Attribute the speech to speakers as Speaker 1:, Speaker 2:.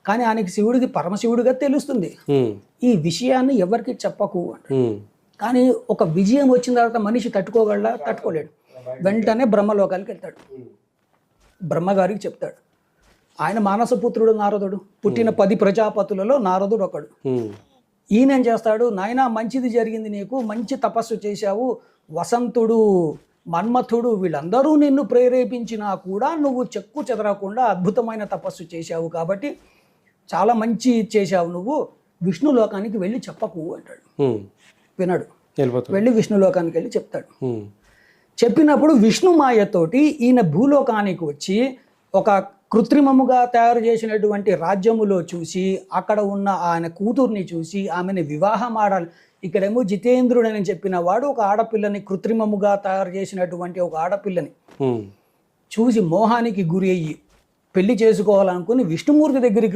Speaker 1: కానీ ఆయనకి శివుడికి పరమశివుడిగా తెలుస్తుంది. ఈ విషయాన్ని ఎవరికి చెప్పకు అంట. కానీ ఒక విజయం వచ్చిన తర్వాత మనిషి తట్టుకోలేడు. వెంటనే బ్రహ్మలోకానికి వెళ్తాడు. బ్రహ్మగారికి చెప్తాడు. ఆయన మానసపుత్రుడు నారదుడు, పుట్టిన 10 ప్రజాపతులలో నారదుడు ఒకడు. ఈయనేం చేస్తాడు, నాయనా మంచిది జరిగింది, నీకు మంచి తపస్సు చేశావు, వసంతుడు మన్మథుడు వీళ్ళందరూ నిన్ను ప్రేరేపించినా కూడా నువ్వు చెక్కు చెదరకుండా అద్భుతమైన తపస్సు చేశావు, కాబట్టి చాలా మంచి చేశావు, నువ్వు విష్ణులోకానికి వెళ్ళి చెప్పకు అంటాడు. వినడు. వెళ్ళి విష్ణులోకానికి వెళ్ళి చెప్తాడు. చెప్పినప్పుడు విష్ణు మాయతోటి ఈయన భూలోకానికి వచ్చి ఒక కృత్రిమముగా తయారు చేసినటువంటి రాజ్యములో చూసి అక్కడ ఉన్న ఆయన కూతుర్ని చూసి ఆమెను వివాహం ఆడాలి. ఇక్కడేమో జితేంద్రుడని చెప్పిన వాడు ఒక ఆడపిల్లని, కృత్రిమముగా తయారు చేసినటువంటి ఒక ఆడపిల్లని చూసి మోహానికి గురి అయ్యి పెళ్లి చేసుకోవాలనుకుని విష్ణుమూర్తి దగ్గరికి